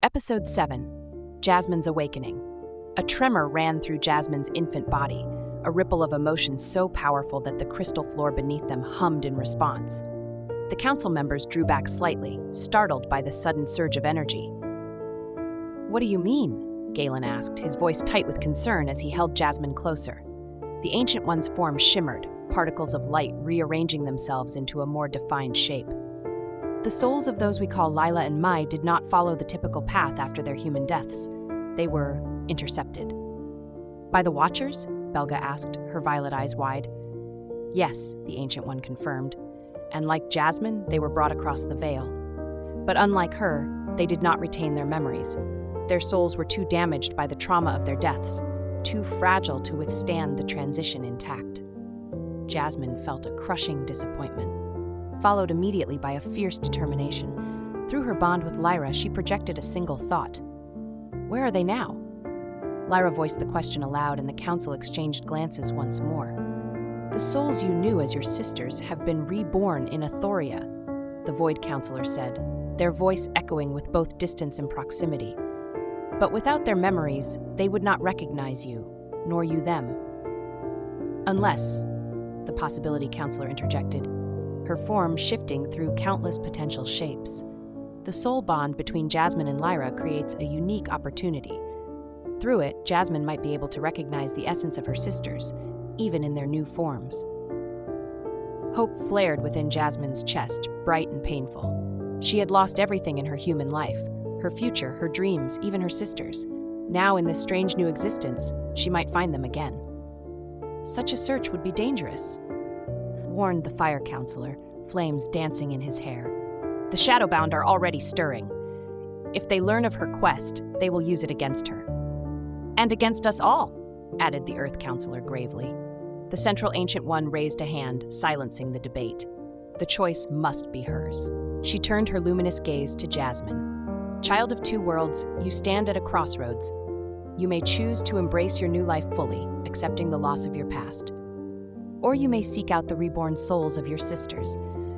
Episode 7, Jasmine's Awakening. A tremor ran through Jasmine's infant body, a ripple of emotion so powerful that the crystal floor beneath them hummed in response. The council members drew back slightly, startled by the sudden surge of energy. "What do you mean?" Galen asked, his voice tight with concern as he held Jasmine closer. The Ancient One's form shimmered, particles of light rearranging themselves into a more defined shape. The souls of those we call Lila and Mai did not follow the typical path after their human deaths. They were intercepted. "By the Watchers?" Belga asked, her violet eyes wide. "Yes," the Ancient One confirmed. And like Jasmine, they were brought across the veil. But unlike her, they did not retain their memories. Their souls were too damaged by the trauma of their deaths, too fragile to withstand the transition intact. Jasmine felt a crushing disappointment, followed immediately by a fierce determination. Through her bond with Lyra, she projected a single thought. "Where are they now?" Lyra voiced the question aloud, and the council exchanged glances once more. "The souls you knew as your sisters have been reborn in Athoria," the Void Counselor said, their voice echoing with both distance and proximity. "But without their memories, they would not recognize you, nor you them." "Unless," the Possibility Counselor interjected, her form shifting through countless potential shapes. The soul bond between Jasmine and Lyra creates a unique opportunity. Through it, Jasmine might be able to recognize the essence of her sisters, even in their new forms. Hope flared within Jasmine's chest, bright and painful. She had lost everything in her human life, her future, her dreams, even her sisters. Now, in this strange new existence, she might find them again. Such a search would be dangerous, warned the Fire Counselor, flames dancing in his hair. "The Shadowbound are already stirring. If they learn of her quest, they will use it against her." "And against us all," added the Earth Counselor gravely. The Central Ancient One raised a hand, silencing the debate. The choice must be hers. She turned her luminous gaze to Jasmine. "Child of two worlds, you stand at a crossroads. You may choose to embrace your new life fully, accepting the loss of your past. Or you may seek out the reborn souls of your sisters,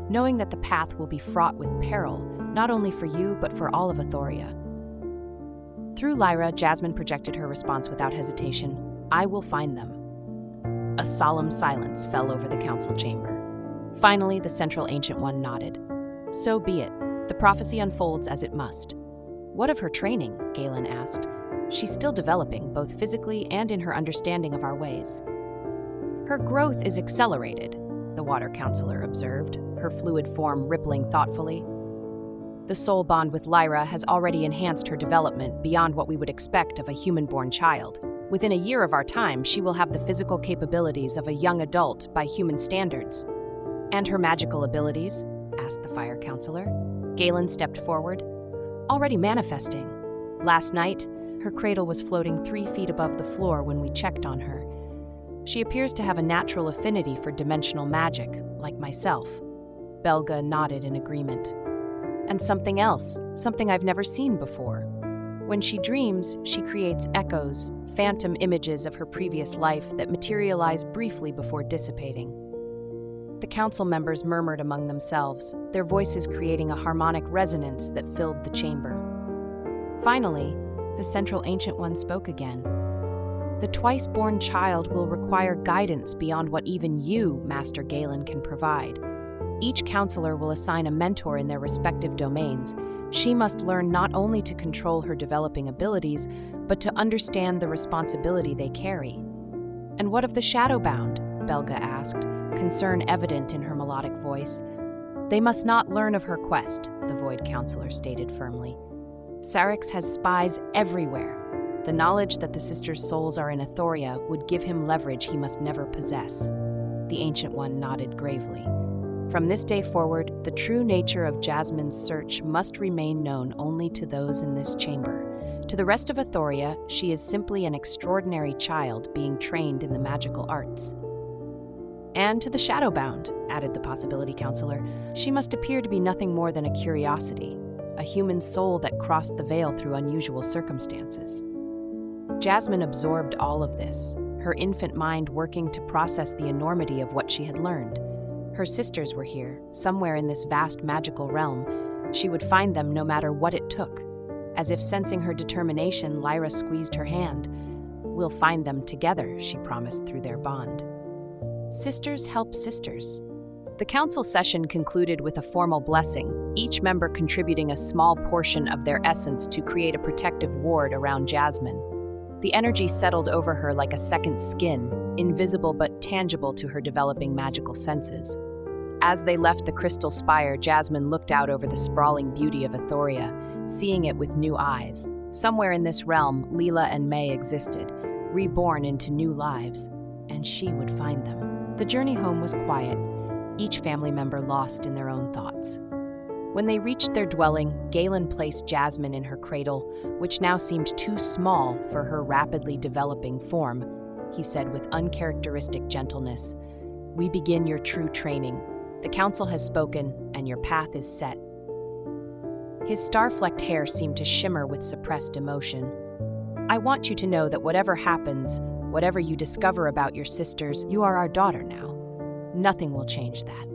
knowing that the path will be fraught with peril, not only for you, but for all of Athoria." Through Lyra, Jasmine projected her response without hesitation. "I will find them." A solemn silence fell over the council chamber. Finally, the Central Ancient One nodded. "So be it. The prophecy unfolds as it must." "What of her training?" Galen asked. "She's still developing, both physically and in her understanding of our ways." "Her growth is accelerated," the Water Counselor observed, her fluid form rippling thoughtfully. "The soul bond with Lyra has already enhanced her development beyond what we would expect of a human-born child. Within a year of our time, she will have the physical capabilities of a young adult by human standards." "And her magical abilities?" asked the Fire Counselor. Galen stepped forward. "Already manifesting. Last night, her cradle was floating 3 feet above the floor when we checked on her. She appears to have a natural affinity for dimensional magic, like myself." Belga nodded in agreement. "And something else, something I've never seen before. When she dreams, she creates echoes, phantom images of her previous life that materialize briefly before dissipating." The council members murmured among themselves, their voices creating a harmonic resonance that filled the chamber. Finally, the Central Ancient One spoke again. "The twice-born child will require guidance beyond what even you, Master Galen, can provide. Each counselor will assign a mentor in their respective domains. She must learn not only to control her developing abilities, but to understand the responsibility they carry." "And what of the Shadowbound?" Belga asked, concern evident in her melodic voice. "They must not learn of her quest," the Void Counselor stated firmly. "Saryx has spies everywhere. The knowledge that the sisters' souls are in Athoria would give him leverage he must never possess." The Ancient One nodded gravely. "From this day forward, the true nature of Jasmine's search must remain known only to those in this chamber. To the rest of Athoria, she is simply an extraordinary child being trained in the magical arts." "And to the Shadowbound," added the Possibility Counselor, "she must appear to be nothing more than a curiosity, a human soul that crossed the veil through unusual circumstances." Jasmine absorbed all of this, her infant mind working to process the enormity of what she had learned. Her sisters were here, somewhere in this vast magical realm. She would find them no matter what it took. As if sensing her determination, Lyra squeezed her hand. "We'll find them together," she promised through their bond. Sisters help sisters. The council session concluded with a formal blessing, each member contributing a small portion of their essence to create a protective ward around Jasmine. The energy settled over her like a second skin, invisible but tangible to her developing magical senses. As they left the crystal spire, Jasmine looked out over the sprawling beauty of Athoria, seeing it with new eyes. Somewhere in this realm, Lila and May existed, reborn into new lives, and she would find them. The journey home was quiet, each family member lost in their own thoughts. When they reached their dwelling, Galen placed Jasmine in her cradle, which now seemed too small for her rapidly developing form. He said with uncharacteristic gentleness, "We begin your true training. The council has spoken, and your path is set." His star-flecked hair seemed to shimmer with suppressed emotion. "I want you to know that whatever happens, whatever you discover about your sisters, you are our daughter now. Nothing will change that."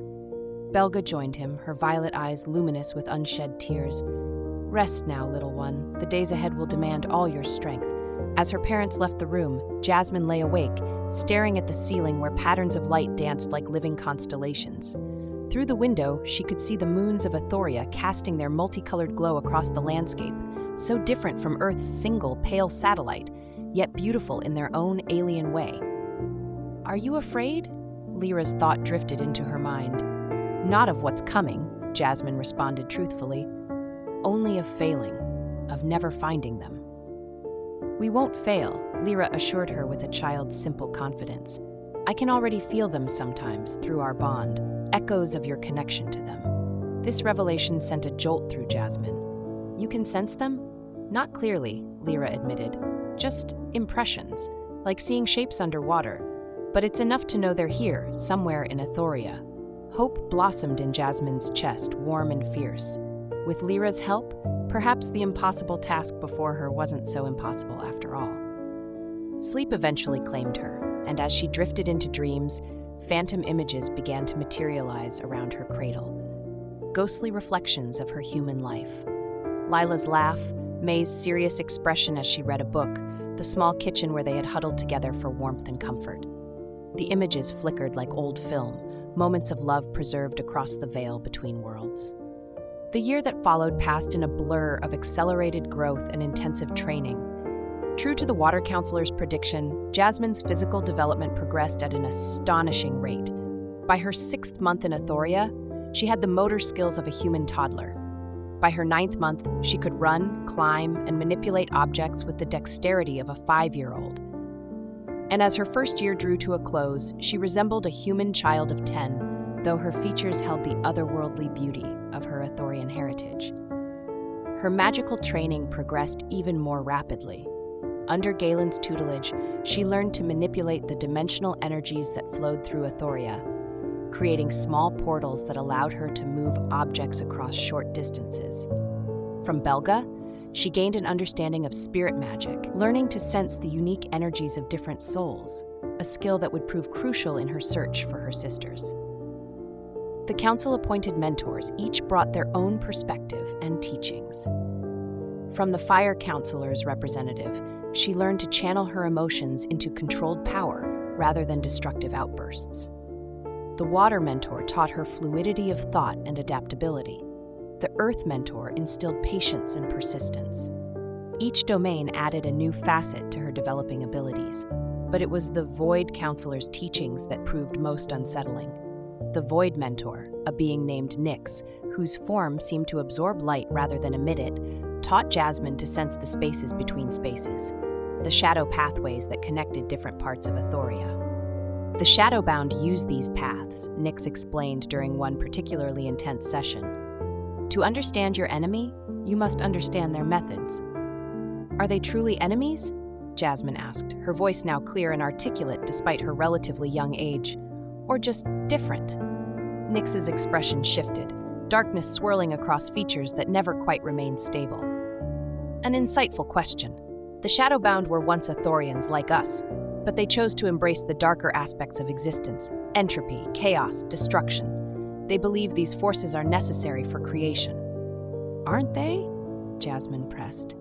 Belga joined him, her violet eyes luminous with unshed tears. "Rest now, little one. The days ahead will demand all your strength." As her parents left the room, Jasmine lay awake, staring at the ceiling where patterns of light danced like living constellations. Through the window, she could see the moons of Athoria casting their multicolored glow across the landscape, so different from Earth's single, pale satellite, yet beautiful in their own alien way. "Are you afraid?" Lyra's thought drifted into her mind. "Not of what's coming," Jasmine responded truthfully. "Only of failing, of never finding them." "We won't fail," Lyra assured her with a child's simple confidence. "I can already feel them sometimes, through our bond, echoes of your connection to them." This revelation sent a jolt through Jasmine. "You can sense them?" "Not clearly," Lyra admitted. "Just impressions, like seeing shapes underwater. But it's enough to know they're here, somewhere in Athoria." Hope blossomed in Jasmine's chest, warm and fierce. With Lyra's help, perhaps the impossible task before her wasn't so impossible after all. Sleep eventually claimed her, and as she drifted into dreams, phantom images began to materialize around her cradle. Ghostly reflections of her human life. Lila's laugh, May's serious expression as she read a book, the small kitchen where they had huddled together for warmth and comfort. The images flickered like old film, moments of love preserved across the veil between worlds. The year that followed passed in a blur of accelerated growth and intensive training. True to the Water Counselor's prediction, Jasmine's physical development progressed at an astonishing rate. By her 6th month in Athoria, she had the motor skills of a human toddler. By her 9th month, she could run, climb, and manipulate objects with the dexterity of a 5-year-old. And as her first year drew to a close, she resembled a human child of 10, though her features held the otherworldly beauty of her Athorian heritage. Her magical training progressed even more rapidly. Under Galen's tutelage, she learned to manipulate the dimensional energies that flowed through Athoria, creating small portals that allowed her to move objects across short distances. From Belga, she gained an understanding of spirit magic, learning to sense the unique energies of different souls, a skill that would prove crucial in her search for her sisters. The council-appointed mentors each brought their own perspective and teachings. From the Fire Counselor's representative, she learned to channel her emotions into controlled power rather than destructive outbursts. The Water Mentor taught her fluidity of thought and adaptability. The Earth Mentor instilled patience and persistence. Each domain added a new facet to her developing abilities, but it was the Void Counselor's teachings that proved most unsettling. The Void Mentor, a being named Nyx, whose form seemed to absorb light rather than emit it, taught Jasmine to sense the spaces between spaces, the shadow pathways that connected different parts of Athoria. The Shadowbound use these paths, Nyx explained during one particularly intense session. To understand your enemy, you must understand their methods. "Are they truly enemies?" Jasmine asked, her voice now clear and articulate despite her relatively young age. "Or just different?" Nyx's expression shifted, darkness swirling across features that never quite remained stable. An insightful question. The Shadowbound were once Athorians like us, but they chose to embrace the darker aspects of existence, entropy, chaos, destruction. They believe these forces are necessary for creation. "Aren't they?" Jasmine pressed.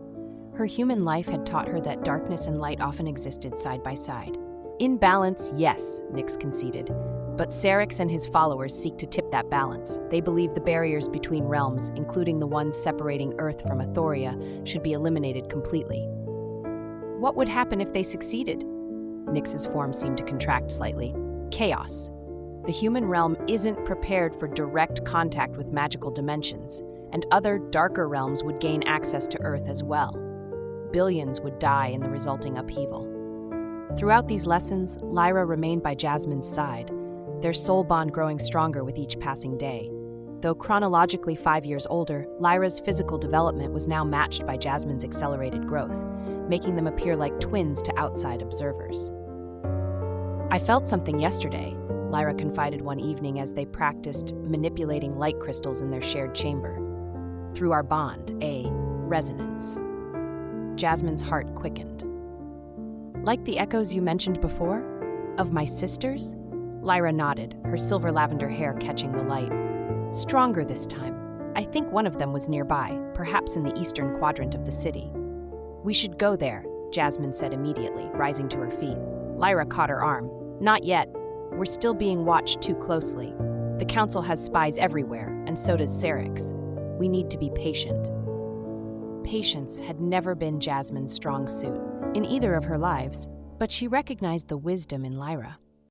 Her human life had taught her that darkness and light often existed side by side. In balance, yes, Nyx conceded. But Syrinx and his followers seek to tip that balance. They believe the barriers between realms, including the ones separating Earth from Athoria, should be eliminated completely. What would happen if they succeeded? Nyx's form seemed to contract slightly. Chaos. The human realm isn't prepared for direct contact with magical dimensions, and other, darker realms would gain access to Earth as well. Billions would die in the resulting upheaval. Throughout these lessons, Lyra remained by Jasmine's side, their soul bond growing stronger with each passing day. Though chronologically 5 years older, Lyra's physical development was now matched by Jasmine's accelerated growth, making them appear like twins to outside observers. "I felt something yesterday," Lyra confided one evening as they practiced manipulating light crystals in their shared chamber. "Through our bond, a resonance." Jasmine's heart quickened. "Like the echoes you mentioned before? Of my sisters?" Lyra nodded, her silver lavender hair catching the light. "Stronger this time. I think one of them was nearby, perhaps in the eastern quadrant of the city." "We should go there," Jasmine said immediately, rising to her feet. Lyra caught her arm. "Not yet. We're still being watched too closely. The Council has spies everywhere, and so does Syrinx. We need to be patient." Patience had never been Jasmine's strong suit in either of her lives, but she recognized the wisdom in Lyra.